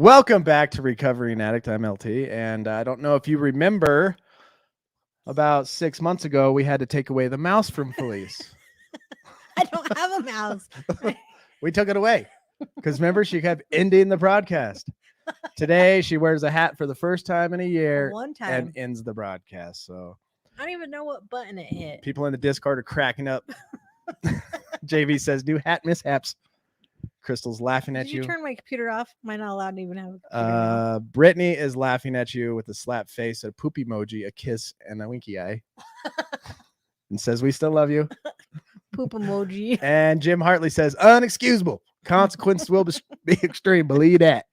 Welcome back to Recovering Addict. I'm LT, and I don't know if you remember, about 6 months ago, we had to take away the mouse from Felice. I don't have a mouse. We took it away because remember, she kept ending the broadcast. Today, she wears a hat for the first time in a year One time. and ends the broadcast. So I don't even know what button it hit. people in the Discord are cracking up. JV says, new hat mishaps. Crystal's laughing at Did you you. turn my computer off? Am I not allowed to even have a computer now? Brittany is laughing at you with a slap face, a poop emoji, a kiss, and a winky eye. And says, we still love you. Poop emoji. And Jim Hartley says, unexcusable. Consequences will be extreme. Believe that.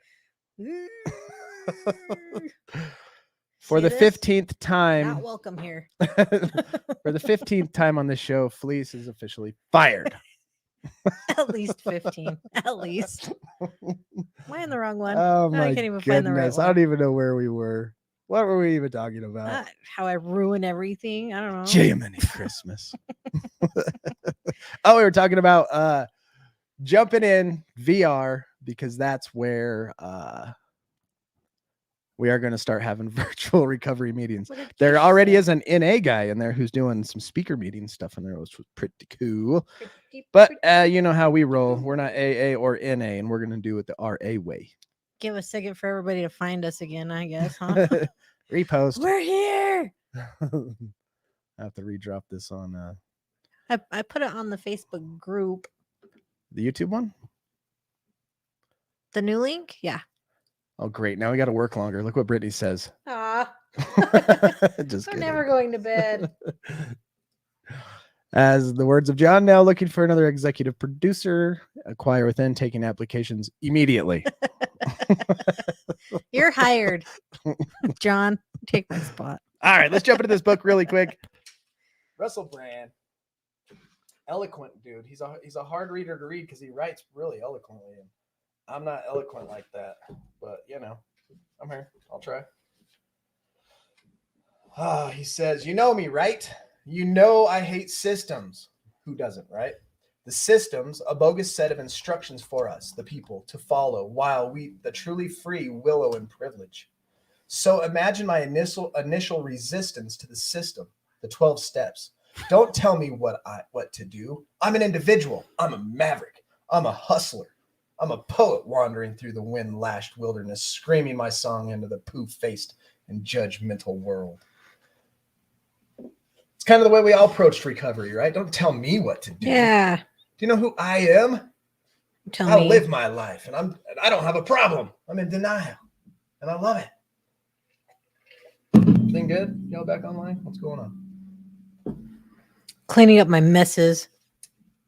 For See the this? 15th time. Not welcome here. For the 15th time on this show, Felice is officially fired. At least 15. At least. Am I in the wrong one? Oh my I can't even find the right goodness. I one. don't even know where we were. What were we even talking about? How I ruin everything. I don't know. Jiminy Christmas. Oh, we were talking about jumping in VR because that's where we are going to start having virtual recovery meetings. There already is an NA guy in there who's doing some speaker meeting stuff in there, which was pretty cool. But you know how we roll. We're not AA or NA, and we're going to do it the RA way. Give a second for everybody to find us again, I guess, huh? Repost. We're here. I have to redrop this on I put it on the Facebook group. the YouTube one. The new link? Yeah. Oh, great. Now we got to work longer. Look what Brittany says. Ah. Just I'm kidding. never going to bed. As the words of John, now looking for another executive producer, acquire within, taking applications immediately. You're hired. John, take my spot. All right, let's jump into this book really quick. Russel Brand, eloquent dude. He's a hard reader to read because he writes really eloquently. And I'm not eloquent like that, but you know, I'm here. I'll try. He says, you know me, right? You know I hate systems. Who doesn't, right? The systems, a bogus set of instructions for us, the people, to follow, while we, the truly free, willow in privilege. So imagine my initial resistance to the system, the 12 steps. Don't tell me what to do. I'm an individual. I'm a maverick. I'm a hustler. I'm a poet wandering through the wind-lashed wilderness, screaming my song into the poof-faced and judgmental world. It's kind of the way we all approached recovery, right? Don't tell me what to do. Yeah. Do you know who I am? Tell I me. live my life, and I don't have a problem. I'm in denial, and I love it. Everything good? Y'all back online? What's going on? Cleaning up my messes.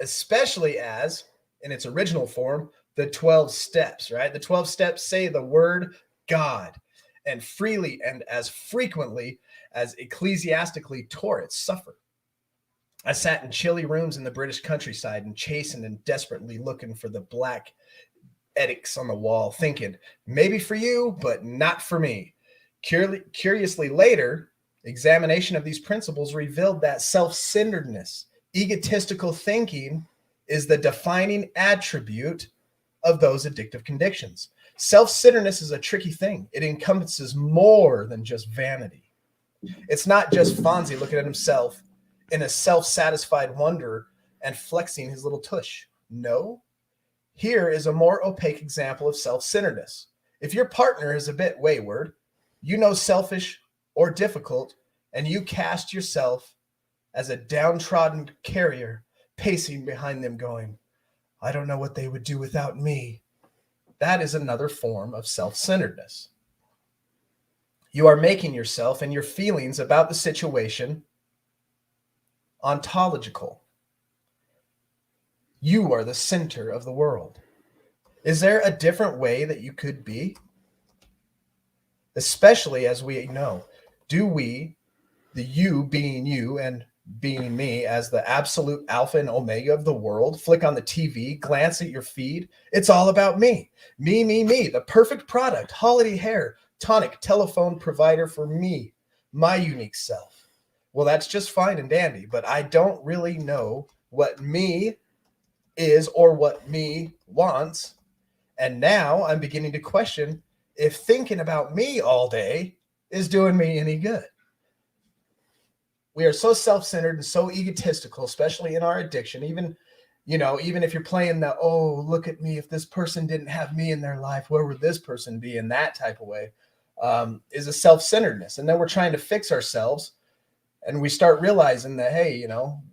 Especially as, in its original form, the 12 steps, right? The 12 steps say the word God, and freely and as frequently as ecclesiastically tore it suffer. I sat in chilly rooms in the British countryside and chastened and desperately looking for the black edicts on the wall, thinking, maybe for you, but not for me. Curiously later, examination of these principles revealed that self-centeredness, egotistical thinking is the defining attribute of those addictive conditions. Self-centeredness is a tricky thing. It encompasses more than just vanity. It's not just Fonzie looking at himself in a self-satisfied wonder and flexing his little tush. No. Here is a more opaque example of self-centeredness. If your partner is a bit wayward, you know, selfish or difficult, and you cast yourself as a downtrodden carrier pacing behind them going, I don't know what they would do without me. That is another form of self-centeredness. You are making yourself and your feelings about the situation ontological. You are the center of the world. Is there a different way that you could be? Especially as we know, do we, the you being you and being me as the absolute alpha and omega of the world, flick on the TV, glance at your feed? It's all about me. Me, the perfect product, holiday hair, tonic, telephone provider for me, my unique self. Well, that's just fine and dandy, but I don't really know what me is or what me wants. And now I'm beginning to question, if thinking about me all day is doing me any good. We are so self-centered and so egotistical, especially in our addiction. Even if you're playing the, oh, look at me, if this person didn't have me in their life, where would this person be, in that type of way, is a self-centeredness. And then we're trying to fix ourselves, and we start realizing that, hey,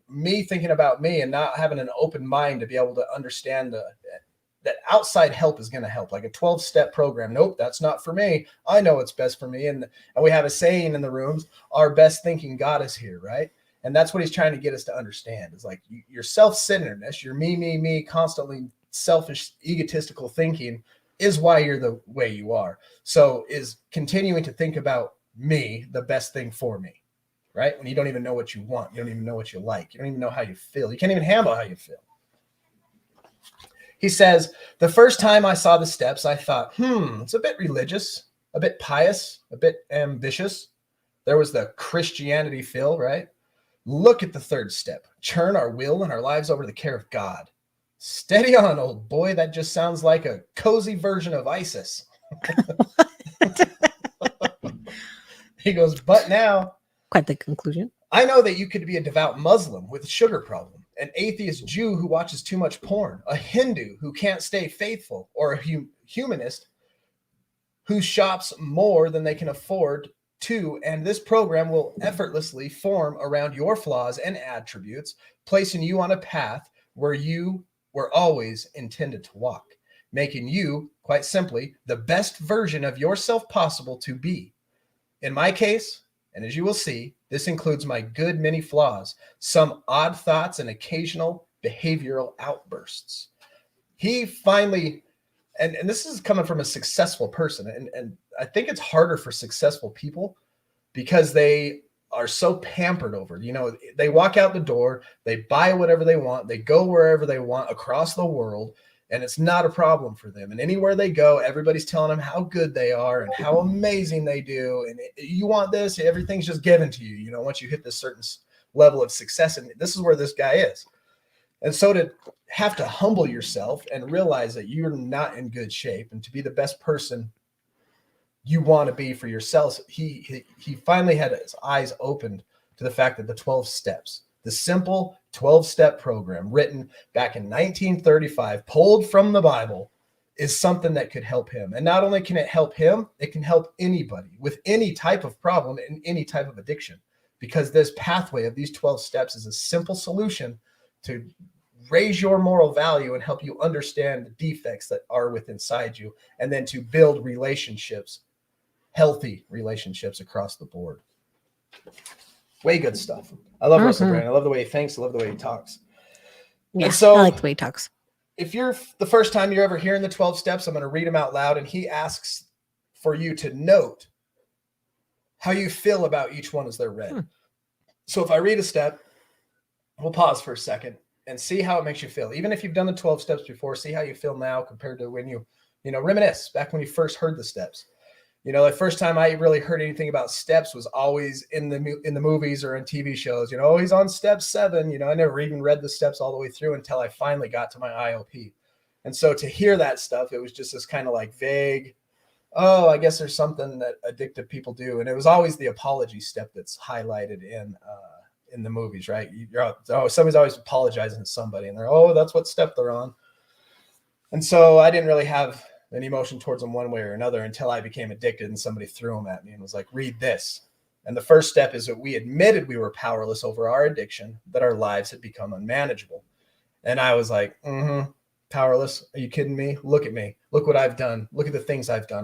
me thinking about me and not having an open mind to be able to understand that outside help is going to help, like a 12-step program. Nope, that's not for me. I know what's best for me. And we have a saying in the rooms, our best thinking God is here, right? And that's what he's trying to get us to understand, is like your self-centeredness, your me, constantly selfish, egotistical thinking is why you're the way you are. So is continuing to think about me the best thing for me, right? When you don't even know what you want, you don't even know what you like, you don't even know how you feel, you can't even handle how you feel. He says, the first time I saw the steps, I thought, it's a bit religious, a bit pious, a bit ambitious. There was the Christianity feel, right? Look at the third step. Turn our will and our lives over to the care of God. Steady on, old boy. That just sounds like a cozy version of ISIS. He goes, but now. Quite the conclusion. I know that you could be a devout Muslim with a sugar problem, an atheist Jew who watches too much porn, a Hindu who can't stay faithful, or a humanist who shops more than they can afford to, and this program will effortlessly form around your flaws and attributes, placing you on a path where you were always intended to walk, making you, quite simply, the best version of yourself possible to be. In my case, and as you will see, this includes my good many flaws, some odd thoughts, and occasional behavioral outbursts. He finally, and this is coming from a successful person, and I think it's harder for successful people because they are so pampered over. They walk out the door, they buy whatever they want, they go wherever they want across the world, and it's not a problem for them. And anywhere they go, everybody's telling them how good they are and how amazing they do. And you want this, everything's just given to you, once you hit this certain level of success. And this is where this guy is. And so to have to humble yourself and realize that you're not in good shape, and to be the best person you want to be for yourself, he finally had his eyes opened to the fact that the 12 steps, the simple 12-step program written back in 1935, pulled from the Bible, is something that could help him. And not only can it help him, it can help anybody with any type of problem and any type of addiction, because this pathway of these 12 steps is a simple solution to raise your moral value and help you understand the defects that are within inside you, and then to build relationships, healthy relationships across the board. Way good stuff. I love Russel Brand. I love the way he thinks. I love the way he talks. Yeah, and so, I like the way he talks. If you're the first time you're ever hearing the 12 steps, I'm going to read them out loud, and he asks for you to note how you feel about each one as they're read. So if I read a step, we'll pause for a second and see how it makes you feel. Even if you've done the 12 steps before, see how you feel now compared to when you reminisce back when you first heard the steps. The first time I really heard anything about steps was always in the movies or in TV shows. He's on step 7. I never even read the steps all the way through until I finally got to my IOP. And so to hear that stuff, it was just this kind of like vague, oh, I guess there's something that addictive people do. And it was always the apology step that's highlighted in the movies, right? Somebody's always apologizing to somebody, and that's what step they're on. And so I didn't really have an emotion towards them one way or another until I became addicted, and somebody threw them at me and was like, read this. And the first step is that we admitted we were powerless over our addiction, that our lives had become unmanageable. And I was like, powerless? Are you kidding me? Look at me. Look what I've done. Look at the things I've done.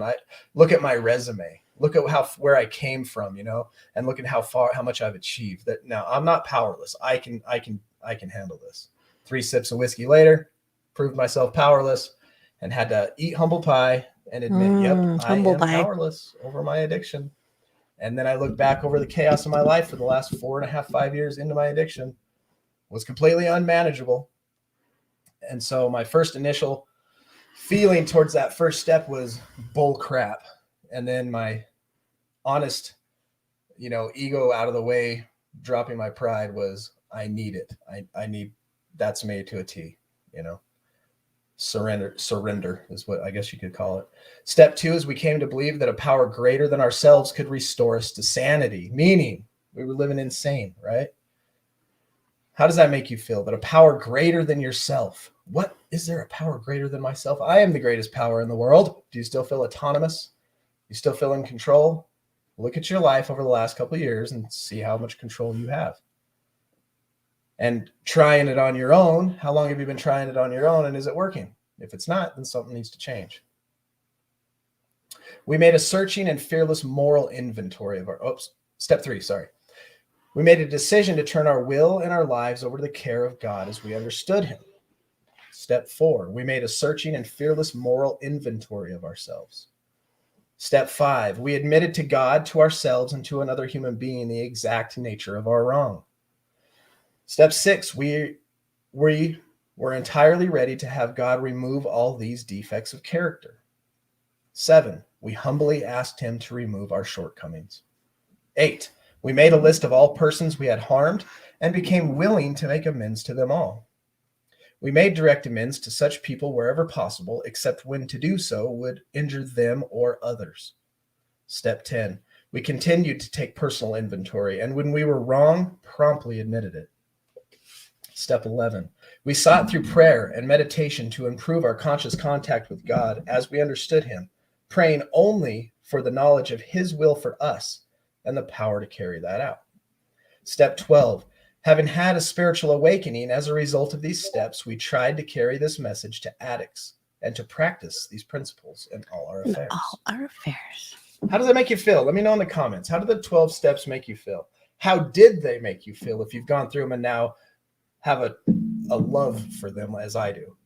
Look at my resume. Look at where I came from, and look at how much I've achieved. That now I'm not powerless. I can handle this. 3 sips of whiskey later, proved myself powerless, and had to eat humble pie and admit, I am powerless over my addiction. And then I look back over the chaos of my life for the last 4.5, 5 years into my addiction, was completely unmanageable. And so my first initial feeling towards that first step was bull crap. And then my honest, ego out of the way, dropping my pride, was I need it. I need, that's me to a T, Surrender is what I guess you could call it. Step 2 is we came to believe that a power greater than ourselves could restore us to sanity, meaning we were living insane, right? How does that make you feel? That a power greater than yourself? What is there a power greater than myself? I am the greatest power in the world. Do you still feel autonomous? You still feel in control? Look at your life over the last couple of years and see how much control you have. And trying it on your own, how long have you been trying it on your own, and is it working? If it's not, then something needs to change. We made a searching and fearless moral inventory of step 3, sorry. We made a decision to turn our will and our lives over to the care of God as we understood him. Step 4, we made a searching and fearless moral inventory of ourselves. Step 5, we admitted to God, to ourselves, and to another human being the exact nature of our wrong. Step 6, we were entirely ready to have God remove all these defects of character. 7, we humbly asked him to remove our shortcomings. 8, we made a list of all persons we had harmed and became willing to make amends to them all. We made direct amends to such people wherever possible, except when to do so would injure them or others. Step 10, we continued to take personal inventory, and when we were wrong, promptly admitted it. Step 11, we sought through prayer and meditation to improve our conscious contact with God as we understood him, praying only for the knowledge of his will for us and the power to carry that out. Step 12, having had a spiritual awakening as a result of these steps, we tried to carry this message to addicts and to practice these principles in all our affairs. How does that make you feel? Let me know in the comments. How did the 12 steps make you feel? How did they make you feel if you've gone through them and now have a love for them as I do?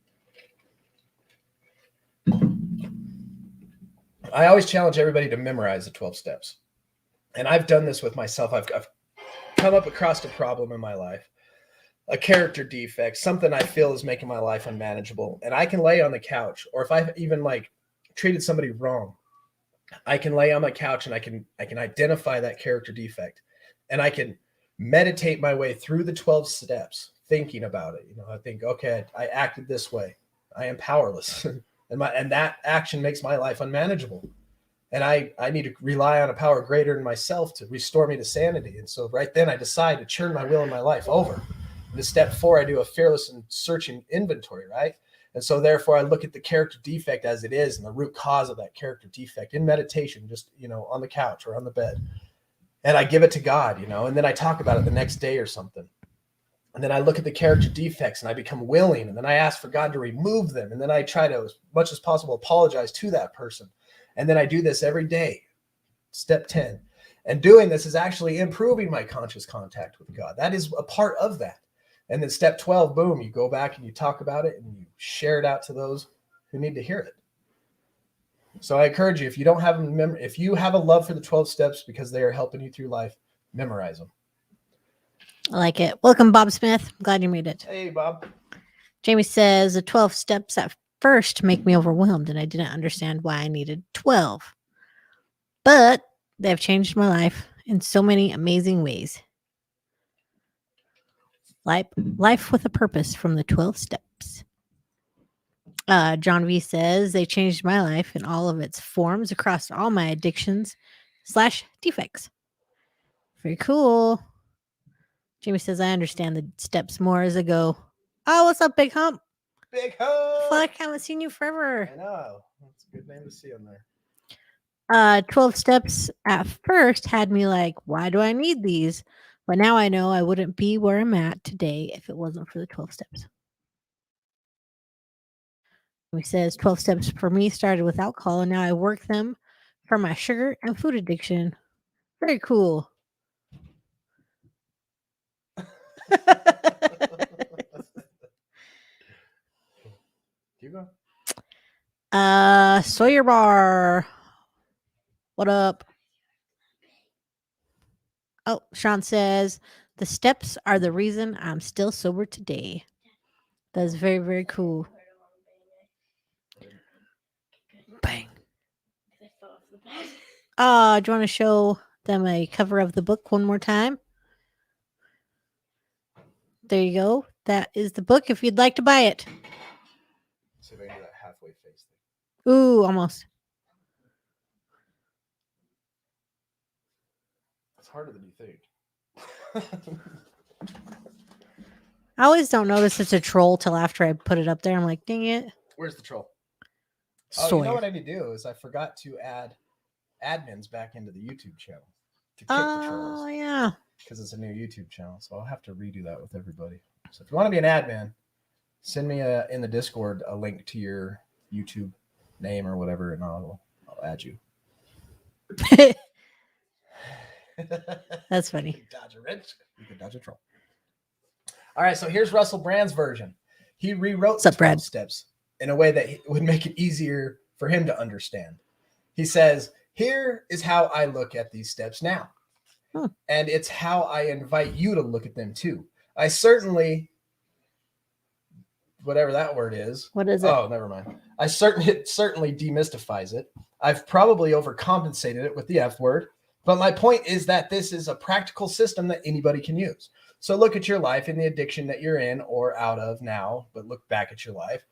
I always challenge everybody to memorize the 12 steps. And I've done this with myself. I've come up across a problem in my life, a character defect, something I feel is making my life unmanageable. And I can lay on the couch, or if I've even treated somebody wrong, I can lay on my couch and I can identify that character defect, and I can meditate my way through the 12 steps, thinking about it. I think, okay, I acted this way. I am powerless. and that action makes my life unmanageable. And I need to rely on a power greater than myself to restore me to sanity. And so right then I decide to turn my will and my life over. In step 4, I do a fearless and searching inventory, right? And so therefore I look at the character defect as it is and the root cause of that character defect in meditation, just, on the couch or on the bed. And I give it to God, and then I talk about it the next day or something. And then I look at the character defects and I become willing. And then I ask for God to remove them. And then I try to, as much as possible, apologize to that person. And then I do this every day. Step 10. And doing this is actually improving my conscious contact with God. That is a part of that. And then step 12, boom, you go back and you talk about it and you share it out to those who need to hear it. So I encourage you, if you have a love for the 12 steps because they are helping you through life, memorize them. I like it. Welcome, Bob Smith. I'm glad you made it. Hey, Bob. Jamie says the 12 steps at first make me overwhelmed, and I didn't understand why I needed 12. But they've changed my life in so many amazing ways. Life with a purpose from the 12 steps. John V says they changed my life in all of its forms across all my addictions / defects. Very cool. Jamie says I understand the steps more as I go. Oh, what's up, Big Hump? Big Hump. Fuck, I haven't seen you forever. I know. That's a good name to see on there. 12 steps at first had me like, why do I need these? But now I know I wouldn't be where I'm at today if it wasn't for the 12 steps. He says 12 steps for me started with alcohol, and now I work them for my sugar and food addiction. Very cool. You go. Sawyer Bar. What up? Oh, Sean says the steps are the reason I'm still sober today. That's very, very cool. Bang. Do you want to show them a cover of the book one more time? There you go. That is the book if you'd like to buy it. see if I can do that halfway face thing. Ooh, almost. It's harder than you think. I always don't notice it's a troll till after I put it up there. I'm like, dang it. Where's the troll? Sawyer. Oh, you know what I need to do is I forgot to add admins back into the YouTube channel to kick the trolls. Oh, yeah. Because it's a new YouTube channel. So I'll have to redo that with everybody. So if you want to be an admin, send me in the Discord a link to your YouTube name or whatever, and I'll add you. That's funny. You can dodge a wrench, you can dodge a troll. All right, so here's Russel Brand's version. He rewrote the 12 steps in a way that would make it easier for him to understand. He says, here is how I look at these steps now. And it's how I invite you to look at them too. I certainly, whatever that word is. What is it? Oh, never mind. It certainly demystifies it. I've probably overcompensated it with the F word. But my point is that this is a practical system that anybody can use. So look at your life and the addiction that you're in or out of now, but look back at your life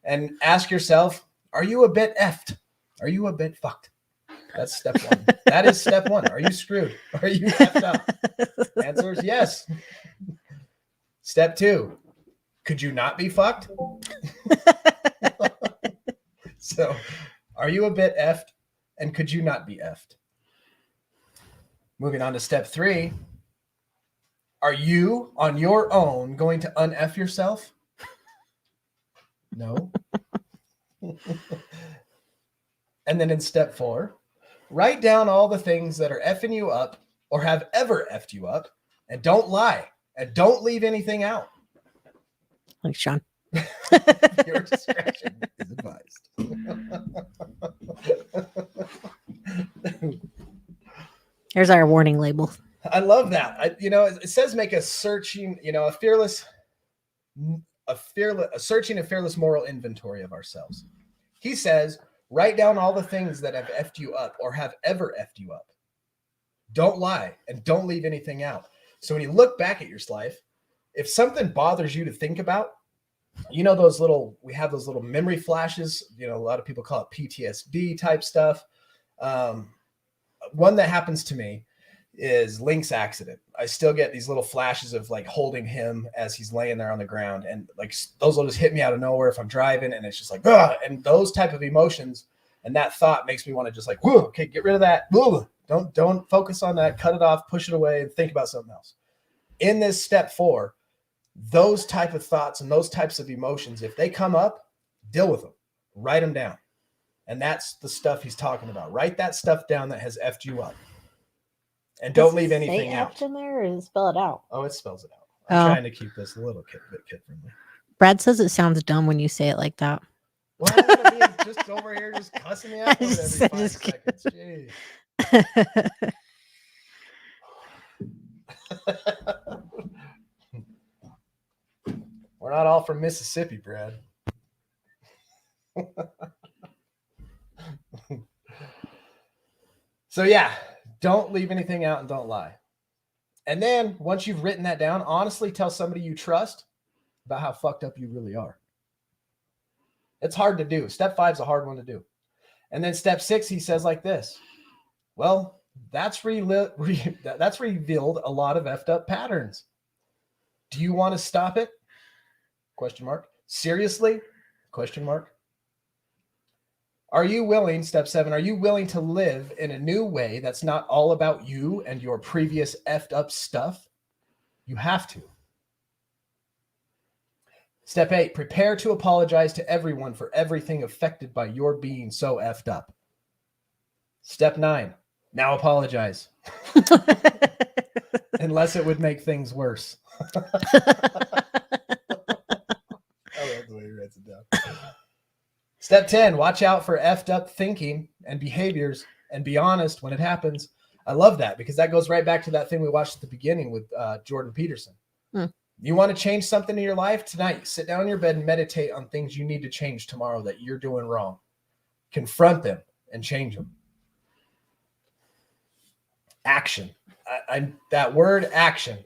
and ask yourself, are you a bit effed? Are you a bit fucked? That's step one. That is step one. Are you screwed? Are you effed up? Answer is yes. Step two, could you not be fucked? So are you a bit effed and could you not be effed? Moving on to step three, are you on your own going to un-F yourself? No. And then in step four, write down all the things that are effing you up or have ever effed you up, and don't lie and don't leave anything out. Thanks, Sean. Your discretion is advised. Here's our warning label. I love that. It says make a searching, a searching and fearless moral inventory of ourselves. He says, write down all the things that have effed you up or have ever effed you up. Don't lie and don't leave anything out. So when you look back at your life, if something bothers you to think about, we have those little memory flashes, a lot of people call it PTSD type stuff. One that happens to me is Link's accident. I still get these little flashes of like holding him as he's laying there on the ground. And like those will just hit me out of nowhere if I'm driving, and it's just like, ugh! And those type of emotions and that thought makes me want to just like, whoa, okay, get rid of that. Whoa. Don't focus on that, cut it off, push it away, and think about something else. In this step 4, those type of thoughts and those types of emotions, if they come up, deal with them, write them down. And that's the stuff he's talking about. Write that stuff down that has effed you up. And don't leave anything out. In there or spell it out? Oh, it spells it out. I'm trying to keep this a little bit kid-friendly. Brad says it sounds dumb when you say it like that. Well, I'm gonna be just over here just cussing me out every 5 seconds. Jeez. We're not all from Mississippi, Brad. So yeah, don't leave anything out and don't lie. And then once you've written that down, honestly tell somebody you trust about how fucked up you really are. It's hard to do. Step 5 is a hard one to do. And then step 6, he says like this. Well, that's revealed a lot of effed up patterns. Do you want to stop it? Question mark. Seriously? Question mark. Are you willing, step 7, are you willing to live in a new way that's not all about you and your previous effed up stuff? You have to. Step 8, prepare to apologize to everyone for everything affected by your being so effed up. Step 9, now apologize. Unless it would make things worse. I love the way he writes it down. Step 10, watch out for effed up thinking and behaviors and be honest when it happens. I love that because that goes right back to that thing we watched at the beginning with Jordan Peterson. You want to change something in your life tonight? Sit down in your bed and meditate on things you need to change tomorrow that you're doing wrong. Confront them and change them. Action. That word action,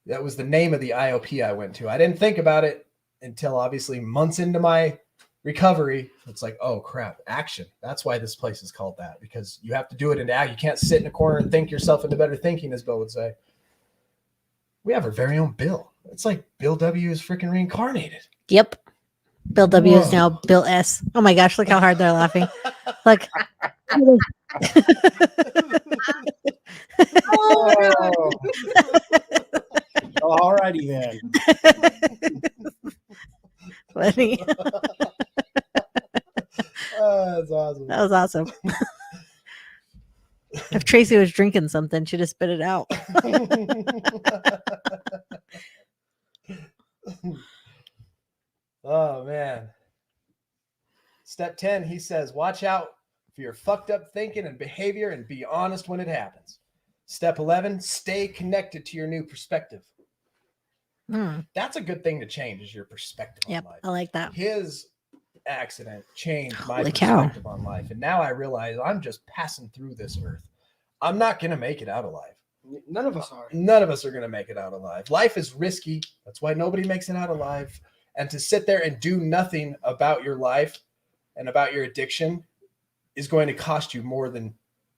that was the name of the IOP I went to. I didn't think about it until obviously months into my Recovery, it's like, oh crap, action. That's why this place is called that, because you have to do it into act. You can't sit in a corner and think yourself into better thinking, as Bill would say. We have our very own Bill. It's like Bill W is freaking reincarnated. Yep. Bill W is now Bill S. Oh my gosh, look how hard they're laughing. Look. Oh. All righty then. Funny. That's awesome. That was awesome. If Tracy was drinking something, she'd have spit it out. Oh man. Step 10, he says, watch out for your fucked up thinking and behavior and be honest when it happens. Step 11, stay connected to your new perspective. That's a good thing to change, is your perspective on life. I like that. His accident changed my Holy perspective on life. And now I realize I'm just passing through this earth. I'm not going to make it out alive. None of us are. None of us are going to make it out alive. Life is risky. That's why nobody makes it out alive. And to sit there and do nothing about your life and about your addiction is going to cost you more than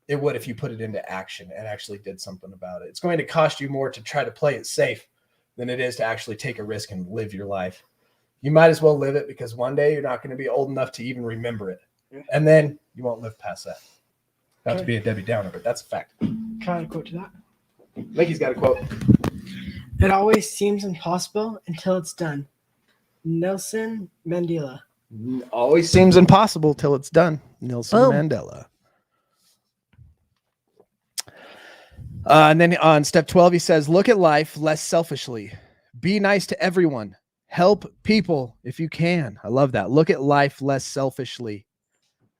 it would if you put it into action and actually did something about it. It's going to cost you more to try to play it safe than it is to actually take a risk and live your life. You might as well live it, because one day you're not going to be old enough to even remember it. Yeah. And then you won't live past that. Not to be a Debbie Downer, but that's a fact. Can I quote to that? Mickey's got a quote. It always seems impossible until it's done. Nelson Mandela. Always seems impossible till it's done. Nelson Mandela. And then on step 12, he says, look at life less selfishly. Be nice to everyone. Help people if you can. I love that. Look at life less selfishly.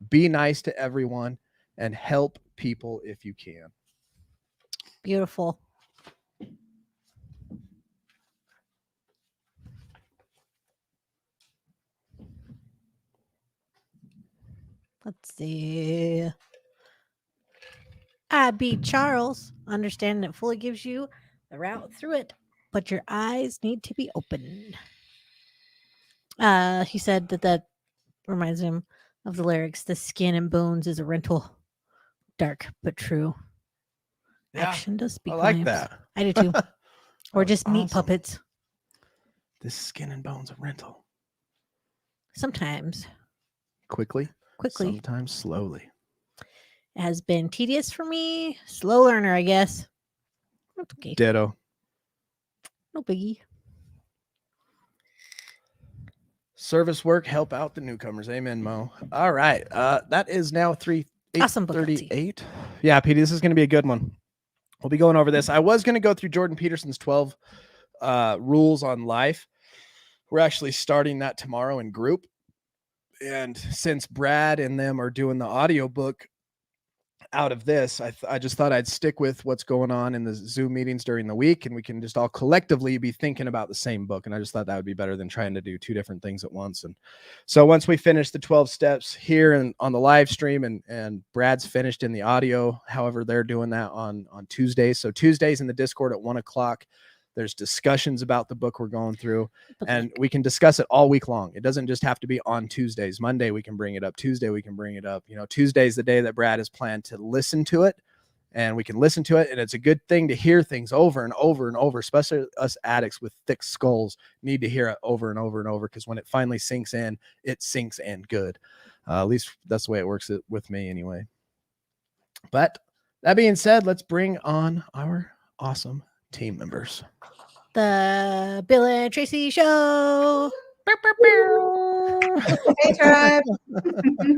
Be nice to everyone and help people if you can. Beautiful. Let's see. I beat Charles. Understanding it fully gives you the route through it, but your eyes need to be open. He said that reminds him of the lyrics. The skin and bones is a rental. Dark but true. Yeah, action does speak. I like lives. that. I do too. Or just meat puppets. This skin and bones a rental. Sometimes. Quickly. Sometimes slowly. It has been tedious for me. Slow learner, I guess. That's okay. Ditto. No biggie. Service work, help out the newcomers. Amen, Mo. All right. That is now 8:38. Yeah, Petey, this is going to be a good one. We'll be going over this. I was going to go through Jordan Peterson's 12 rules on life. We're actually starting that tomorrow in group. And since Brad and them are doing the audiobook out of this, I just thought I'd stick with what's going on in the Zoom meetings during the week, and we can just all collectively be thinking about the same book. And I just thought that would be better than trying to do two different things at once. And so once we finish the 12 steps here and on the live stream, and Brad's finished in the audio, however, they're doing that on Tuesdays. So Tuesdays in the Discord at 1:00. There's discussions about the book we're going through, and we can discuss it all week long. It doesn't just have to be on Tuesdays. Monday, we can bring it up. Tuesday, we can bring it up. You know, Tuesday is the day that Brad has planned to listen to it, and we can listen to it. And it's a good thing to hear things over and over and over, especially us addicts with thick skulls need to hear it over and over and over, because when it finally sinks in, it sinks in good. At least that's the way it works with me anyway. But that being said, let's bring on our awesome team members. The Bill and Tracy Show. Hey, tribe.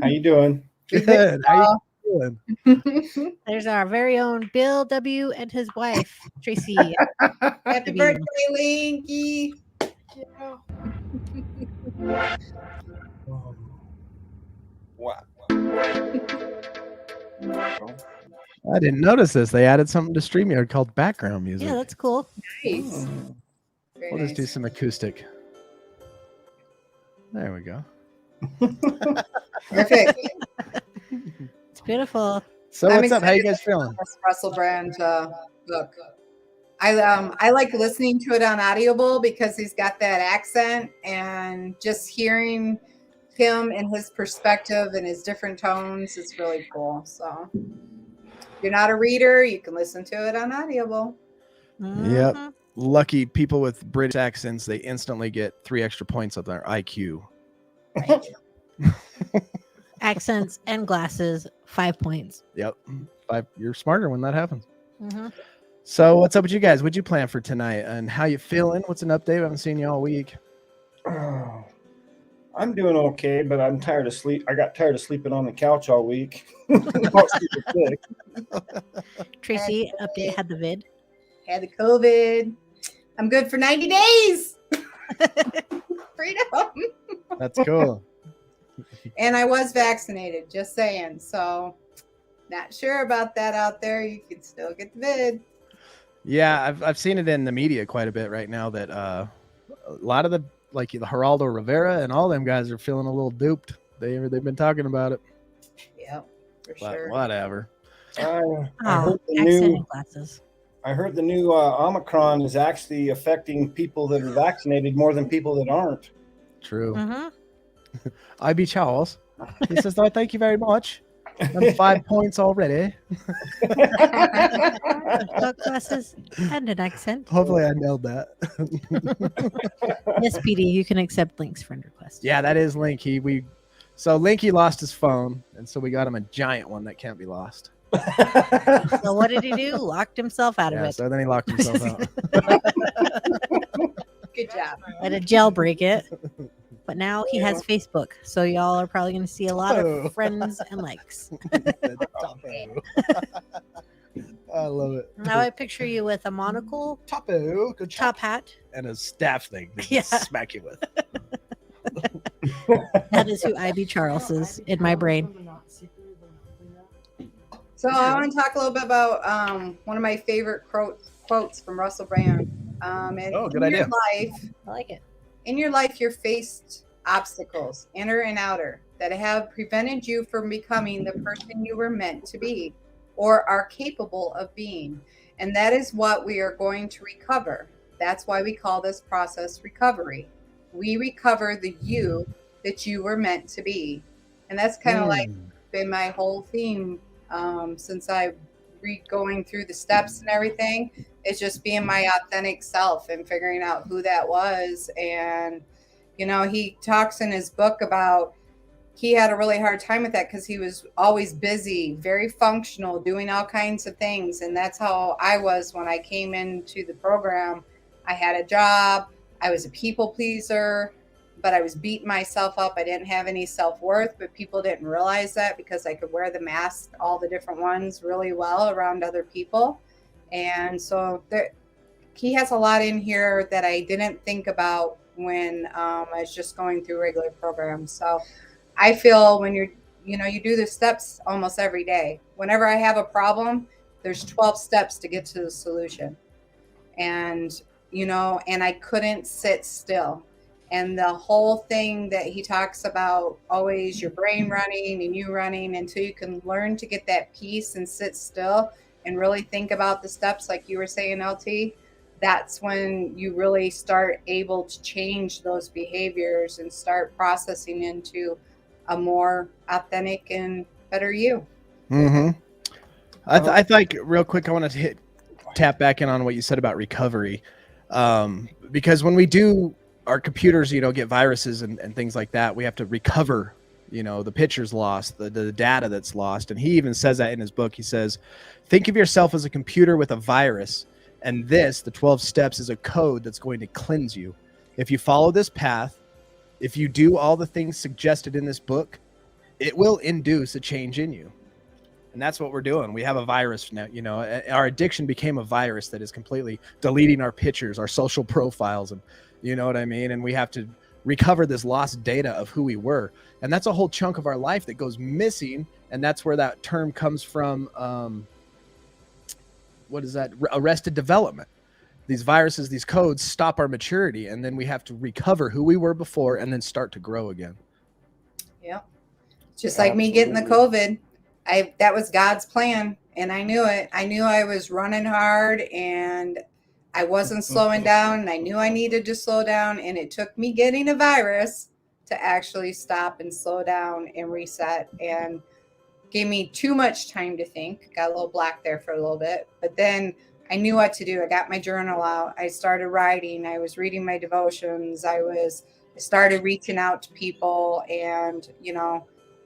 How you doing? Good. How you doing? There's our very own Bill W. and his wife, Tracy. Happy birthday, Linky. Wow. I didn't notice this. They added something to StreamYard called background music. Yeah, that's cool. Nice. We'll just do some acoustic. There we go. Perfect. It's beautiful. So what's up? How you guys feeling? This Russel Brand book. I like listening to it on Audible because he's got that accent, and just hearing him and his perspective and his different tones. It's really cool. So if you're not a reader, you can listen to it on Audible. Yep. Mhm. Lucky people with British accents, they instantly get 3 extra points on their IQ. Accents and glasses, 5 points. Yep. 5. You're smarter when that happens. Mhm. So what's up with you guys? What'd you plan for tonight and how you feeling? What's an update? I haven't seen you all week. I'm doing okay, but I'm tired of sleep. I got tired of sleeping on the couch all week. Not super sick. Tracy, update had the vid. Had the COVID. I'm good for 90 days. Freedom. That's cool. And I was vaccinated, just saying. So not sure about that out there. You can still get the vid. Yeah, I've seen it in the media quite a bit right now that a lot of the like the Geraldo Rivera and all them guys are feeling a little duped. They've been talking about it. Yep, for But sure. whatever. I Oh, heard the accent new and glasses. Omicron is actually affecting people that are vaccinated more than people that aren't. True. Mm-hmm. IB Charles. He says, "No, thank you very much. And 5 points already." Dark glasses and an accent. Hopefully, I nailed that. Yes, PD, you can accept links friend request. Yeah, that is Linky. So Linky lost his phone, and so we got him a giant one that can't be lost. So what did he do? Locked himself out of Yeah, it. so then he locked himself out. Good job. Had to jailbreak it. But now he has Facebook, so y'all are probably going to see a lot Oh. of friends and likes. I love it. Now I picture you with a monocle, Topo, good top hat. and a staff thing to Yeah. smack you with. That is who IB Charles is in my brain. So I want to talk a little bit about one of my favorite quotes from Russel Brand. And Oh, good in idea. Your life, I like it. in your life, you're faced obstacles, inner and outer, that have prevented you from becoming the person you were meant to be or are capable of being. And that is what we are going to recover. That's why we call this process recovery. We recover the you that you were meant to be. And that's kind of like been my whole theme since I going through the steps and everything. It's just being my authentic self and figuring out who that was. And, you know, he talks in his book about he had a really hard time with that because he was always busy, very functional, doing all kinds of things. And that's how I was when I came into the program. I had a job. I was a people pleaser, but I was beating myself up. I didn't have any self-worth, but people didn't realize that because I could wear the mask, all the different ones, really well around other people. And so he has a lot in here that I didn't think about when I was just going through regular programs. So I feel when you do the steps almost every day. Whenever I have a problem, there's 12 steps to get to the solution. And, and I couldn't sit still. And the whole thing that he talks about, always your brain running and you running until you can learn to get that peace and sit still and really think about the steps like you were saying, LT, that's when you really start able to change those behaviors and start processing into a more authentic and better you. Mm-hmm. I think real quick, I want to tap back in on what you said about recovery. Because when we do our computers, get viruses and things like that, we have to recover, the pictures lost, the data that's lost. And he even says that in his book. He says, think of yourself as a computer with a virus. And the 12 steps is a code that's going to cleanse you. If you follow this path, if you do all the things suggested in this book, it will induce a change in you. And that's what we're doing. We have a virus now, our addiction became a virus that is completely deleting our pictures, our social profiles, and you know what I mean? And we have to recover this lost data of who we were. And that's a whole chunk of our life that goes missing. And that's where that term comes from. What is that? Arrested development. These viruses, these codes stop our maturity. And then we have to recover who we were before and then start to grow again. Yeah. Just like me getting the COVID. That was God's plan. And I knew it. I knew I was running hard and I wasn't slowing down. And I knew I needed to slow down. And it took me getting a virus to actually stop and slow down and reset, and gave me too much time to think. Got a little black there for a little bit, but then I knew what to do. I got my journal out. I started writing. I was reading my devotions. I started reaching out to people, and,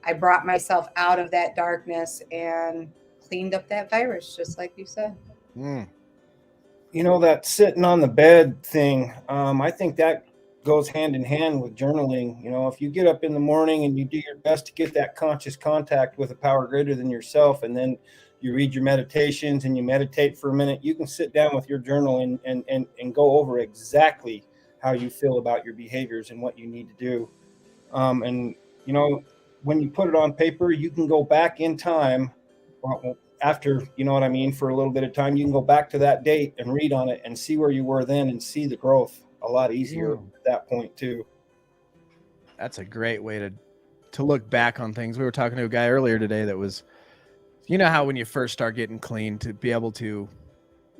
I brought myself out of that darkness and cleaned up that virus, just like you said. That sitting on the bed thing, I think that goes hand in hand with journaling. If you get up in the morning and you do your best to get that conscious contact with a power greater than yourself, and then you read your meditations and you meditate for a minute, you can sit down with your journal and go over exactly how you feel about your behaviors and what you need to do. And when you put it on paper, you can go back in time after, for a little bit of time. You can go back to that date and read on it and see where you were then and see the growth a lot easier at that point too. That's a great way to look back on things. We were talking to a guy earlier today that was, how when you first start getting clean, to be able to,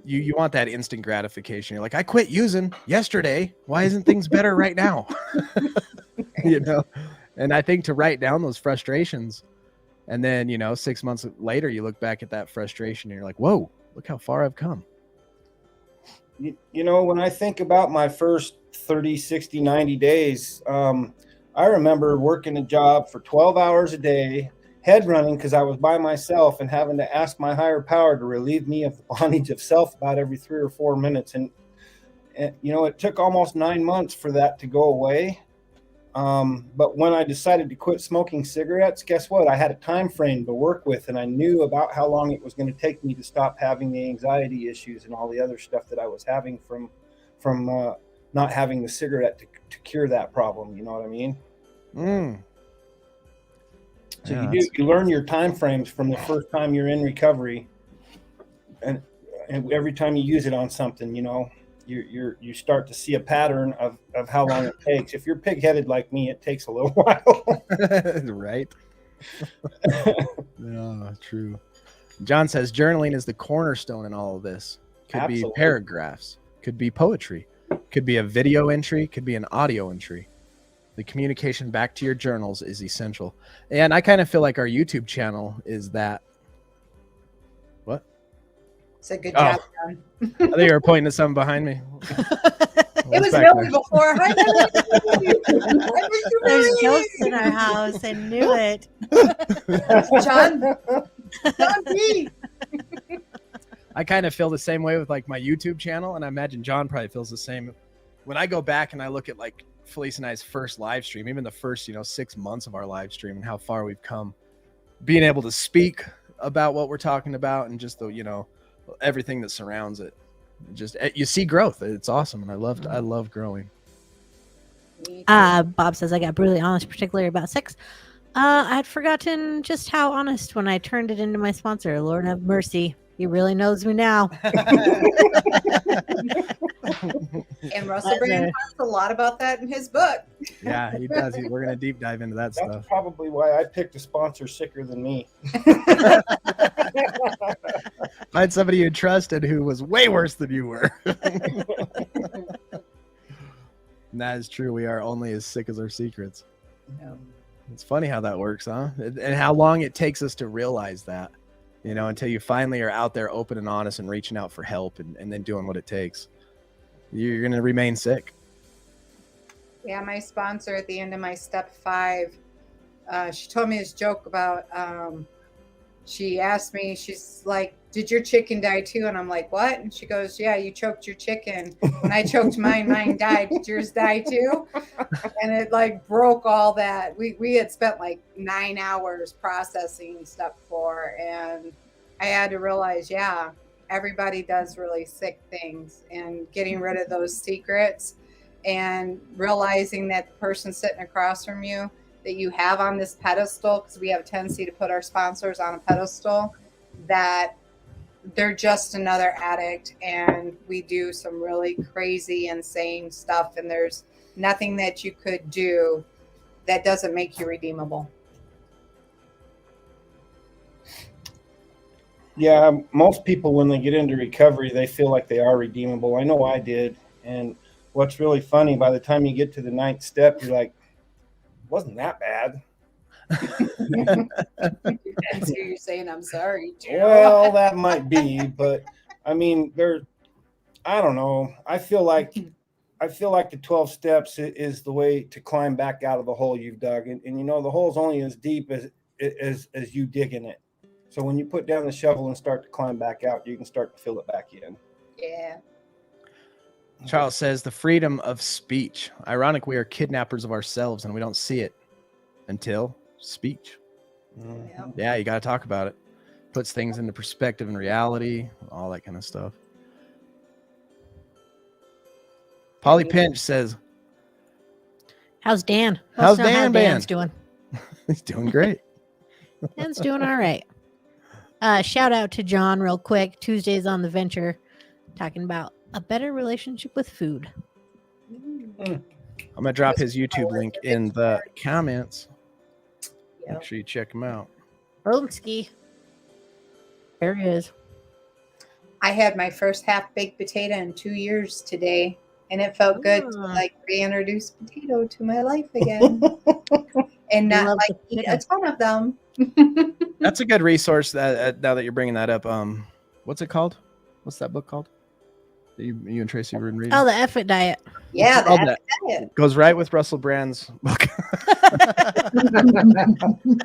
you want that instant gratification. You're like, I quit using yesterday. Why isn't things better right now? And I think to write down those frustrations, and then, 6 months later, you look back at that frustration and you're like, whoa, look how far I've come. When I think about my first 30, 60, 90 days, I remember working a job for 12 hours a day, head running because I was by myself, and having to ask my higher power to relieve me of the bondage of self about every 3 or 4 minutes. And it took almost 9 months for that to go away. But when I decided to quit smoking cigarettes, guess what? I had a time frame to work with, and I knew about how long it was going to take me to stop having the anxiety issues and all the other stuff that I was having from not having the cigarette to cure that problem. You know what I mean? So yeah, you learn your time frames from the first time you're in recovery, and every time you use it on something, you start to see a pattern of how long it takes. If you're pig-headed like me, it takes a little while. Right. No, true. John says journaling is the cornerstone in all of this. Could Absolutely. Be paragraphs, could be poetry, could be a video entry, could be an audio entry. The communication back to your journals is essential. And I kind of feel like our YouTube channel is that. What? It's a good job, John. I think you were pointing to something behind me. It was Millie before. There's ghosts in our house. I knew it. John B. I kind of feel the same way with like my YouTube channel, and I imagine John probably feels the same. When I go back and I look at like Felice and I's first live stream, even the first 6 months of our live stream, and how far we've come, being able to speak about what we're talking about, and just the everything that surrounds it, just you see growth. It's awesome, and I love growing. Bob says, I got brutally honest, particularly about sex. I had forgotten just how honest when I turned it into my sponsor. Lord have mercy, he really knows me now. And Russel Brands talks a lot about that in his book. Yeah, he does. We're going to deep dive into that stuff. That's probably why I picked a sponsor sicker than me. Find somebody you trusted who was way worse than you were. And that is true. We are only as sick as our secrets. Yeah. It's funny how that works, huh? And how long it takes us to realize that, until you finally are out there open and honest and reaching out for help and then doing what it takes. You're going to remain sick. Yeah, my sponsor at the end of my step 5, she told me this joke about, she asked me, she's like, did your chicken die too? And I'm like, what? And she goes, yeah, you choked your chicken. When I choked mine died. Did yours die too? And it like broke all that. We had spent like 9 hours processing step 4. And I had to realize, yeah, everybody does really sick things, and getting rid of those secrets and realizing that the person sitting across from you that you have on this pedestal, because we have a tendency to put our sponsors on a pedestal, that they're just another addict, and we do some really crazy, insane stuff, and there's nothing that you could do that doesn't make you redeemable. Yeah, most people, when they get into recovery, they feel like they are redeemable. I know I did. And what's really funny, by the time you get to the 9th step, you're like, wasn't that bad. That's who you're saying I'm sorry to. Well, that might be, but I mean, I don't know. I feel like the 12 steps is the way to climb back out of the hole you've dug. And you know, the hole's only as deep as you dig in it. So when you put down the shovel and start to climb back out, you can start to fill it back in. Yeah. Charles says the freedom of speech. Ironic, we are kidnappers of ourselves and we don't see it until speech. Yep. Yeah, you got to talk about it. Puts things into perspective and reality, all that kind of stuff. Polly Pinch says, How's Dan? How's Let us know how Dan Dan's been? doing? he's doing great. Dan's doing all right. Shout out to John real quick. Tuesdays on the Venture, talking about a better relationship with food. I'm going to drop his YouTube link in the comments. Yep. Make sure you check him out. Rolski. There he is. I had my first half-baked potato in 2 years today, and it felt good to like reintroduce potato to my life again, and not love like the eat a ton of them. That's a good resource that now that you're bringing that up. What's it called? What's that book called? That you and Tracy were reading? Oh, the Effort Diet. Yeah, What's it called? that's it. Goes right with Russel Brand's book.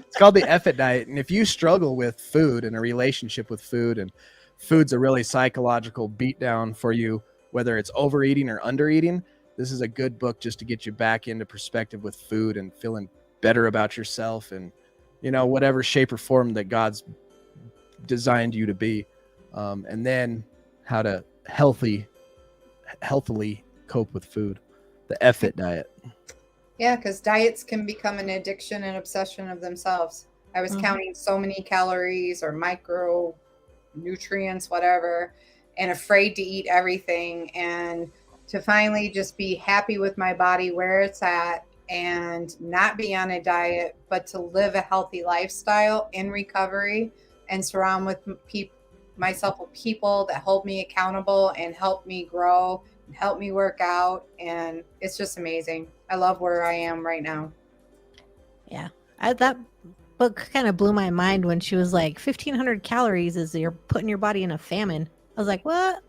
It's called The Effort Diet. And if you struggle with food and a relationship with food, and food's a really psychological beatdown for you, whether it's overeating or undereating, this is a good book just to get you back into perspective with food and feeling better about yourself and, you know, whatever shape or form that God's designed you to be. And then how to healthily cope with food. The Effort Diet. Yeah, because diets can become an addiction and obsession of themselves. I was counting so many calories or micro nutrients, whatever, and afraid to eat everything, and to finally just be happy with my body where it's at and not be on a diet, but to live a healthy lifestyle in recovery and surround with myself with people that hold me accountable and help me grow and help me work out. And it's just amazing. I love where I am right now. Yeah. That book kind of blew my mind when she was like, 1,500 calories is you're putting your body in a famine. I was like, what?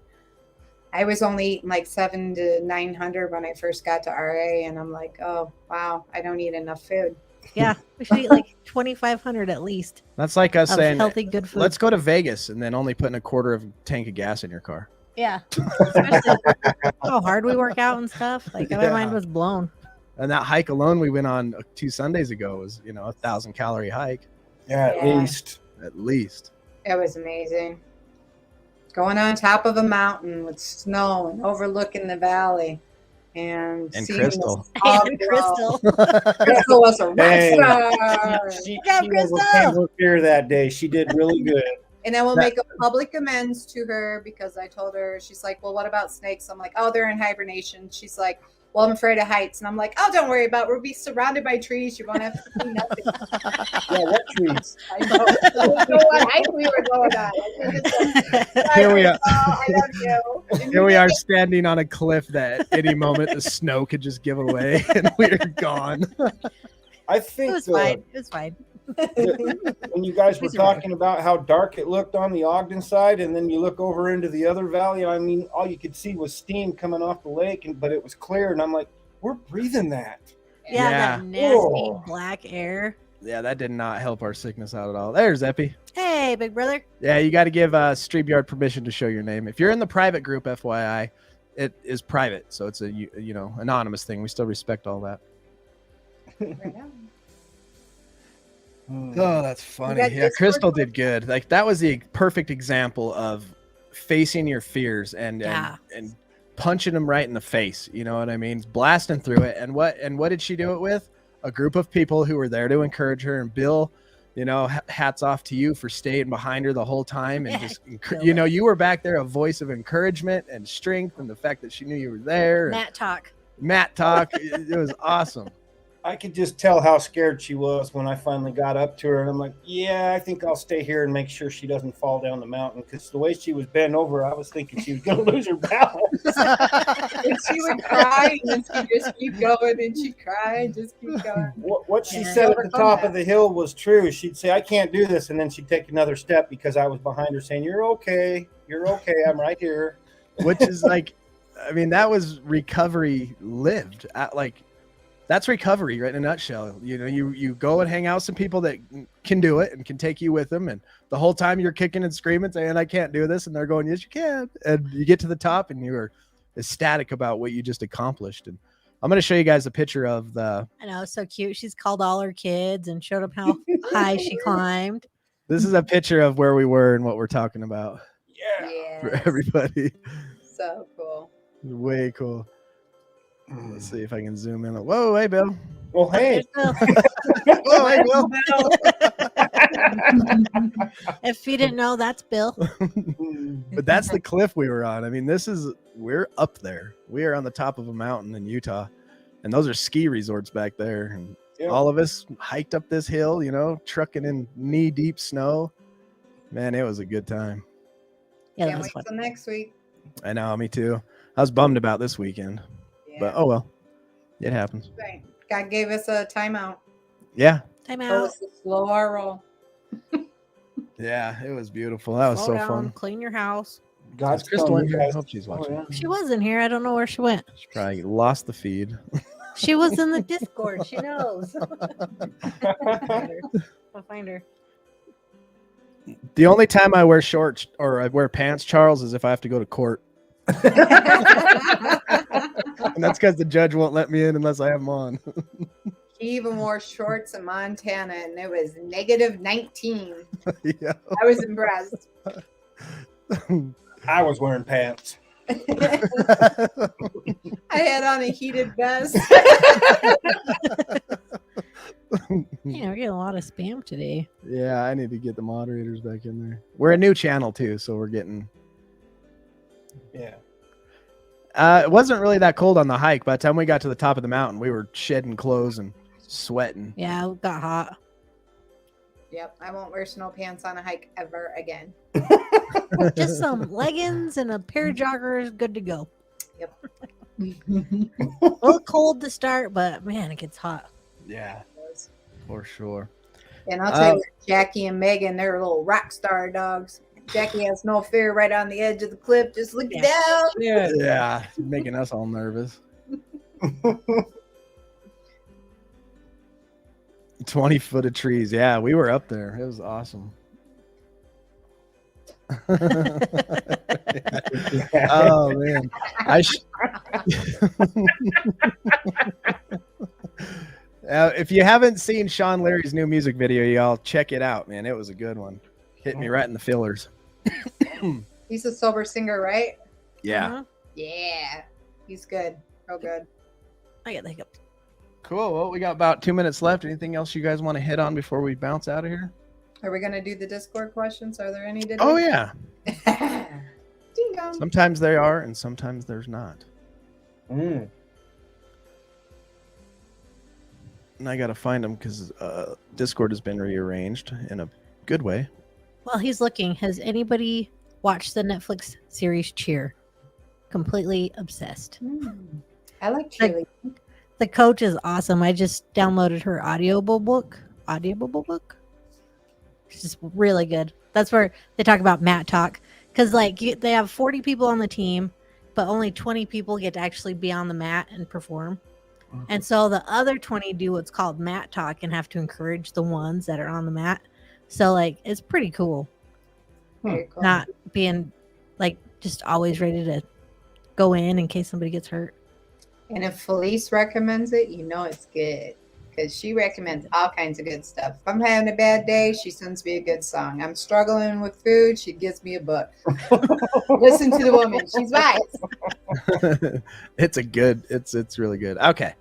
I was only eating like 700 to 900 when I first got to RA, and I'm like, oh, wow, I don't eat enough food. Yeah. We should eat like 2,500 at least. That's like us of saying, healthy, good food. let's go to Vegas and then only putting a quarter of a tank of gas in your car. Yeah. Especially how hard we work out and stuff. Like my mind was blown. And that hike alone we went on 2 Sundays ago was, 1,000 calorie hike. Yeah, at least. At least. It was amazing. Going on top of a mountain with snow and overlooking the valley. And seeing Crystal. And Crystal. Crystal was a rock Hey. star. She Crystal! was here that day. She did really good. And I will make a public amends to her because I told her, she's like, well, what about snakes? I'm like, oh, they're in hibernation. She's like, well, I'm afraid of heights. And I'm like, oh, don't worry about it. We'll be surrounded by trees. You won't have to see nothing. Yeah, what trees? I know. I don't know what height we were going on. I think it's like, Here we are. I love you. Here we are standing on a cliff that at any moment the snow could just give away and we're gone. I It think was fine. It was fine. when you guys were talking about how dark it looked on the Ogden side, and then you look over into the other valley, I mean, all you could see was steam coming off the lake, but it was clear, and I'm like, we're breathing that. Yeah, Yeah. that nasty Whoa. black air. Yeah, that did not help our sickness out at all. There's Epi. Hey, big brother. Yeah, you got to give StreamYard permission to show your name. If you're in the private group, FYI, it is private, so it's a anonymous thing. We still respect all that. Right now. Oh, that's funny. got Yeah, Discord? Crystal did good. Like that was the perfect example of facing your fears and punching them right in the face. You know what I mean? Blasting through it. And what did she do it with? A group of people who were there to encourage her. And Bill, hats off to you for staying behind her the whole time and just you were back there, a voice of encouragement and strength, and the fact that she knew you were there. Matt talk. It was awesome. I could just tell how scared she was when I finally got up to her, and I'm like, yeah, I think I'll stay here and make sure she doesn't fall down the mountain, because the way she was bent over, I was thinking she was going to lose her balance. And she would cry and she'd just keep going and she'd cry and just keep going. What she Yeah. said at the Overcome top that. of the hill was true. She'd say, I can't do this. And then she'd take another step because I was behind her saying, you're okay. You're okay. I'm right here. Which is like, I mean, that was recovery lived. That's recovery right in a nutshell. You know, you go and hang out with some people that can do it and can take you with them. And the whole time you're kicking and screaming saying, I can't do this. And they're going, yes, you can. And you get to the top and you're ecstatic about what you just accomplished. And I'm going to show you guys a picture of the, I know, so cute. She's called all her kids and showed them how high she climbed. this is a picture of where we were and what we're talking about Yeah. for Yeah. everybody. So cool. Way cool. Let's see if I can zoom in. Whoa, hey, Bill. Well, hey. There's Bill. Whoa, hey, Bill. If you didn't know, that's Bill. But that's the cliff we were on. I mean, we're up there. We are on the top of a mountain in Utah, and those are ski resorts back there. And Yeah. all of us hiked up this hill, you know, trucking in knee deep snow. Man, it was a good time. Yeah, that Can't was wait fun. till next week. I know, me too. I was bummed about this weekend, Yeah. but oh well, it happens. Right. God gave us a timeout. Yeah, Time Told out. us to slow our roll. yeah, it was beautiful. That was Slow so down, fun. clean your house. God's Is Crystal telling in you here? I guys. hope she's watching. Oh, She was in here. I don't know where she went. She probably lost the feed. She was in the Discord. She knows. yeah. I'll find her. The only time I wear shorts or I wear pants, Charles, is if I have to go to court. And that's because the judge won't let me in unless I have them on. He even wore shorts in Montana and it was -19. Yeah. I was impressed. I was wearing pants. I had on a heated vest. Yeah, we're getting a lot of spam today. Yeah, I need to get the moderators back in there. We're a new channel too, so we're getting. Yeah. It wasn't really that cold on the hike. By the time we got to the top of the mountain, we were shedding clothes and sweating. Yeah, it got hot. Yep, I won't wear snow pants on a hike ever again. Just some leggings and a pair of joggers, good to go. Yep. A little cold to start, but man, it gets hot. Yeah, for sure. And I'll tell you what, Jackie and Megan, they're little rock star dogs. Jackie has no fear right on the edge of the cliff, just looking down. Yeah, making us all nervous. 20 foot of trees. Yeah, we were up there. It was awesome. Oh man, if you haven't seen Sean Larry's new music video, y'all check it out, man. It was a good one. Hit me right in the fillers. He's a sober singer, right? Yeah. Mhm. Yeah. He's good. Real good. I get the hiccups. Cool. Well, we got about 2 minutes left. Anything else you guys want to hit on before we bounce out of here? Are we going to do the Discord questions? Are there any today? Oh yeah. Ding dong. Sometimes there are, and sometimes there's not. Mm. And I gotta find them because Discord has been rearranged in a good way. While he's looking, has anybody watched the Netflix series Cheer? Completely obsessed. I like Like- cheerleading. The coach is awesome. I just downloaded her audible book. It's just really good. That's where they talk about mat talk. Because they have 40 people on the team, but only 20 people get to actually be on the mat and perform. And so the other 20 do what's called mat talk and have to encourage the ones that are on the mat. So it's pretty cool. Very cool. Not being just always ready to go in case somebody gets hurt. And if Felice recommends it, you know it's good. Because she recommends all kinds of good stuff. If I'm having a bad day, she sends me a good song. I'm struggling with food, she gives me a book. Listen to the woman. She's wise. It's really good. Okay.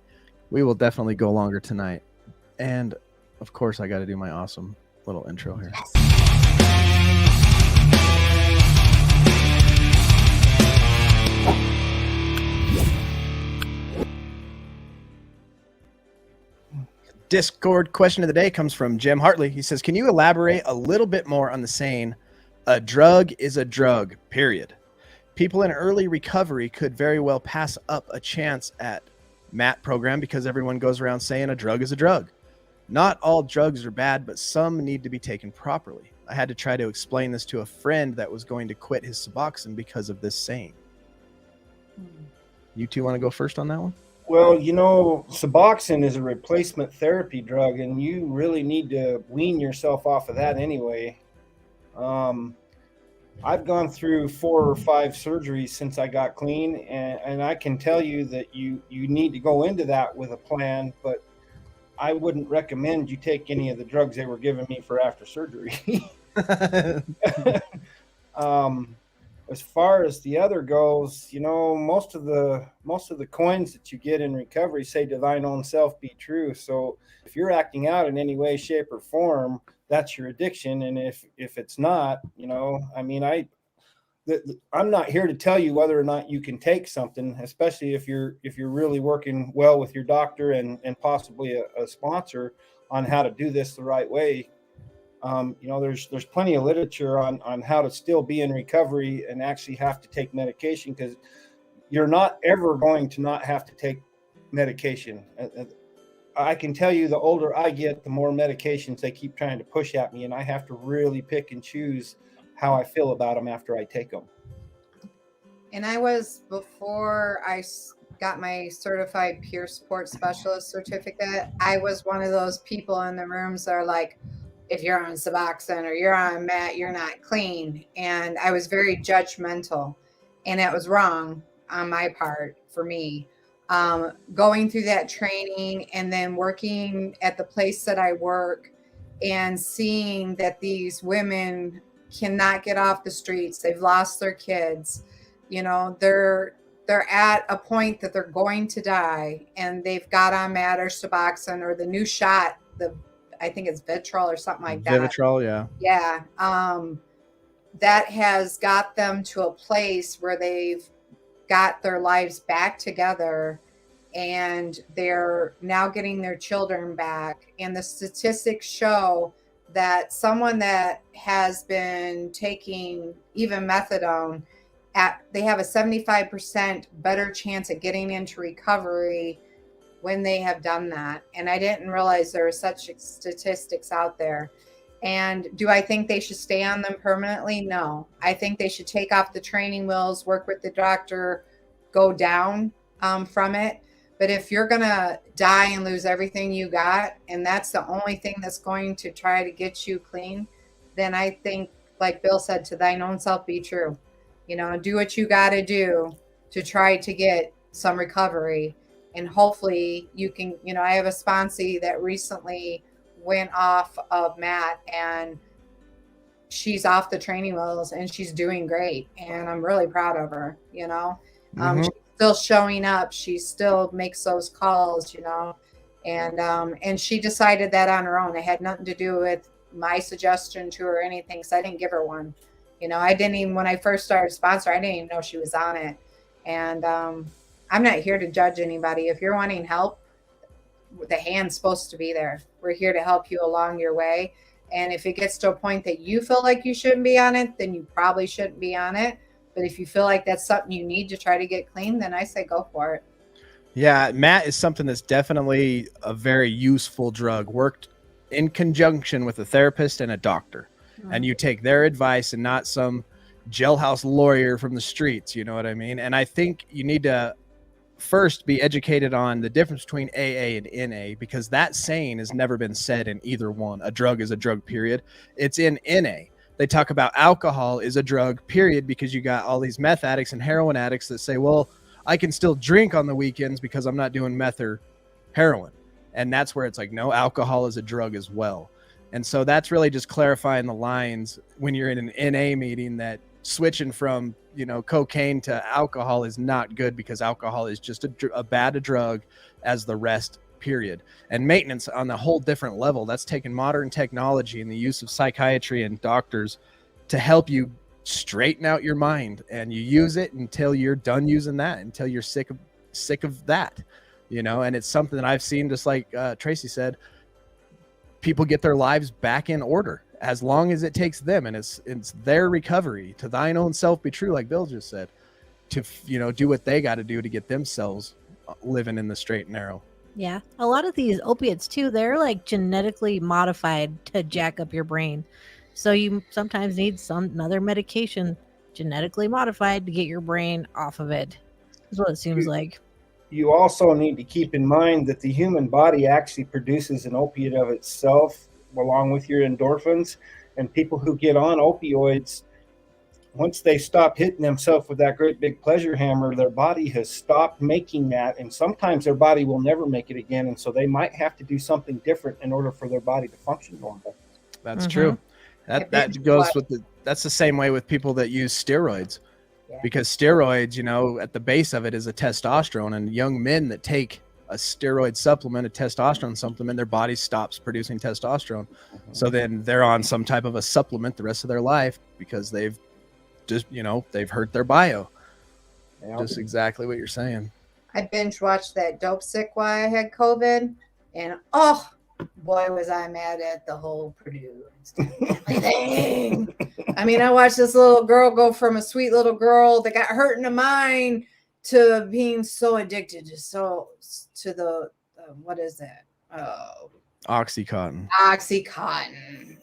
We will definitely go longer tonight. And of course I gotta do my awesome little intro here. Discord question of the day comes from Jim Hartley. He says, can you elaborate a little bit more on the saying, a drug is a drug, period? People in early recovery could very well pass up a chance at MAT program because everyone goes around saying a drug is a drug. Not all drugs are bad, but some need to be taken properly. I had to try to explain this to a friend that was going to quit his Suboxone because of this saying. You two want to go first on that one? Well, you know, Suboxone is a replacement therapy drug, and you really need to wean yourself off of that anyway. I've gone through 4 or 5 surgeries since I got clean, and I can tell you that you need to go into that with a plan, but I wouldn't recommend you take any of the drugs they were giving me for after surgery. As far as the other goes, you know, most of the coins that you get in recovery say to thine own self be true. So if you're acting out in any way, shape, or form, that's your addiction. And if it's not, you know, I mean, I'm not here to tell you whether or not you can take something, especially if you're really working well with your doctor and possibly a sponsor on how to do this the right way. You know, there's plenty of literature on how to still be in recovery and actually have to take medication, because you're not ever going to not have to take medication. I can tell you, the older I get, the more medications they keep trying to push at me, and I have to really pick and choose how I feel about them after I take them. And I was, before I got my certified peer support specialist certificate, I was one of those people in the rooms that are like, if you're on Suboxone or you're on MAT, you're not clean. And I was very judgmental, and it was wrong on my part for me. Going through that training and then working at the place that I work and seeing that these women cannot get off the streets. They've lost their kids. You know, they're at a point that they're going to die, and they've got on MAT or Suboxone or the new shot, I think it's Vitrol or something like that. Vivitrol, yeah. Yeah. That has got them to a place where they've got their lives back together, and they're now getting their children back. And the statistics show that someone that has been taking even methadone, they have a 75% better chance at getting into recovery when they have done that. And I didn't realize there were such statistics out there. And do I think they should stay on them permanently? No. I think they should take off the training wheels, work with the doctor, go down from it. But if you're going to die and lose everything you got, and that's the only thing that's going to try to get you clean, then I think, like Bill said, to thine own self be true. You know, do what you got to do to try to get some recovery. And hopefully you can, you know, I have a sponsee that recently went off of MAT, and she's off the training wheels and she's doing great. And I'm really proud of her, you know. She's still showing up. She still makes those calls, you know. And she decided that on her own. It had nothing to do with my suggestion to her or anything, because I didn't give her one. You know, I didn't even, when I first started sponsor, I didn't even know she was on it. And I'm not here to judge anybody. If you're wanting help, the hand's supposed to be there. We're here to help you along your way. And if it gets to a point that you feel like you shouldn't be on it, then you probably shouldn't be on it. But if you feel like that's something you need to try to get clean, then I say go for it. Yeah, MAT is something that's definitely a very useful drug, worked in conjunction with a therapist and a doctor. And you take their advice and not some jailhouse lawyer from the streets, you know what I mean? And I think you need to first be educated on the difference between AA and NA, because that saying has never been said in either one. A drug is a drug, period. It's in NA. They talk about alcohol is a drug, period, because you got all these meth addicts and heroin addicts that say, well, I can still drink on the weekends because I'm not doing meth or heroin. And that's where it's like, no, alcohol is a drug as well. And so that's really just clarifying the lines when you're in an NA meeting, that switching from, you know, cocaine to alcohol is not good, because alcohol is just a bad drug as the rest, period. And maintenance on a whole different level. That's taking modern technology and the use of psychiatry and doctors to help you straighten out your mind, and you use it until you're done using that, until you're sick of that, you know. And it's something that I've seen, just like Tracy said, people get their lives back in order as long as it takes them, and it's their recovery. To thine own self be true, like Bill just said. to, do what they got to do to get themselves living in the straight and narrow. Yeah. A lot of these opiates too, they're like genetically modified to jack up your brain. So you sometimes need another medication genetically modified to get your brain off of it. That's what it seems like. You also need to keep in mind that the human body actually produces an opiate of itself along with your endorphins. And people who get on opioids, once they stop hitting themselves with that great big pleasure hammer, their body has stopped making that. And sometimes their body will never make it again. And so they might have to do something different in order for their body to function normal. That's true. That goes with that's the same way with people that use steroids. Yeah. Because steroids, at the base of it is a testosterone, and young men that take a steroid supplement, a testosterone supplement, their body stops producing testosterone. So then they're on some type of a supplement the rest of their life because they've just, they've hurt their bio. Yep. Just exactly what you're saying. I binge watched that Dope Sick while I had COVID, and oh boy, was I mad at the whole Purdue thing. I mean, I watched this little girl go from a sweet little girl that got hurt in the mind to being so addicted to the what is that? Oh, Oxycontin.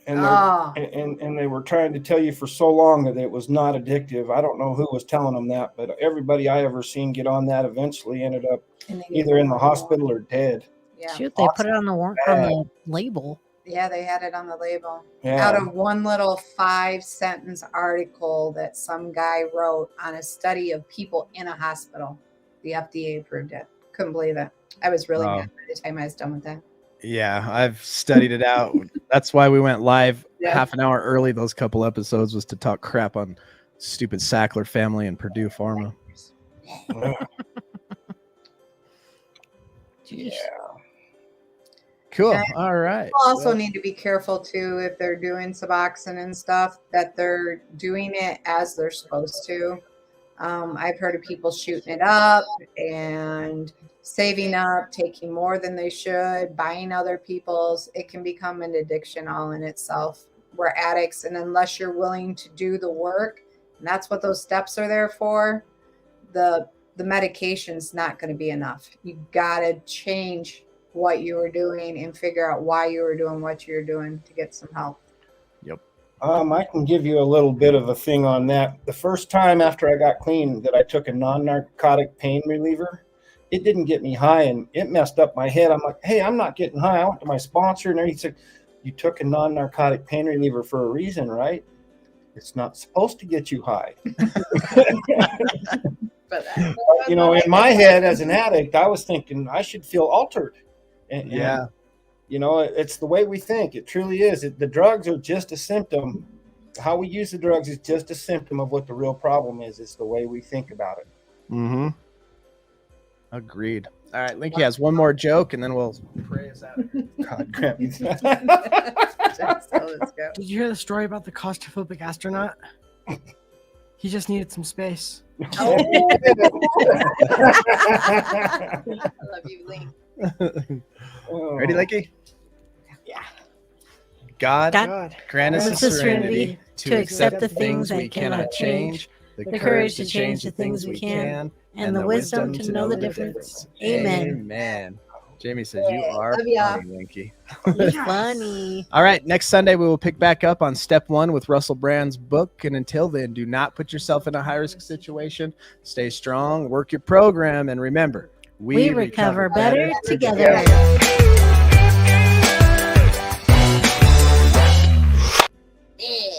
And they were trying to tell you for so long that it was not addictive. I don't know who was telling them that, but everybody I ever seen get on that eventually ended up either in the hospital or dead. Yeah. Shoot, they put it on the label. Yeah, they had it on the label. Yeah. Out of one little 5-sentence article that some guy wrote on a study of people in a hospital, the FDA approved it. Couldn't believe it. I was really mad by the time I was done with that. Yeah, I've studied it out. That's why we went live half an hour early. Those couple episodes was to talk crap on stupid Sackler family and Purdue Pharma. Yeah. Cool. All right. People also need to be careful too if they're doing Suboxone and stuff that they're doing it as they're supposed to. I've heard of people shooting it up and saving up, taking more than they should, buying other people's. It can become an addiction all in itself. We're addicts, and unless you're willing to do the work, and that's what those steps are there for, the medication's not going to be enough. You got to change what you were doing and figure out why you were doing what you're doing to get some help. Yep. I can give you a little bit of a thing on that. The first time after I got clean that I took a non-narcotic pain reliever, it didn't get me high, and it messed up my head. I'm like, hey, I'm not getting high. I went to my sponsor, and he said, you took a non-narcotic pain reliever for a reason, right? It's not supposed to get you high. But in my head as an addict, I was thinking I should feel altered. And it's the way we think. It truly is. The drugs are just a symptom. How we use the drugs is just a symptom of what the real problem is. It's the way we think about it. Mm-hmm. Agreed. All right, Linky has one more joke, and then we'll pray us out. God, grab me. Let's go. Did you hear the story about the claustrophobic astronaut? He just needed some space. Oh. I love you, Link. Ready, Linky? Yeah. God grant us Grant the us serenity to accept the things we cannot change, the courage to change the things we can, and the wisdom to know the difference. Amen. Jamie says you are Love ya. funny, Linky. You're funny. All right, next Sunday we will pick back up on step 1 with Russel Brand's book. And until then, do not put yourself in a high-risk situation. Stay strong, work your program, and remember, we recover better together.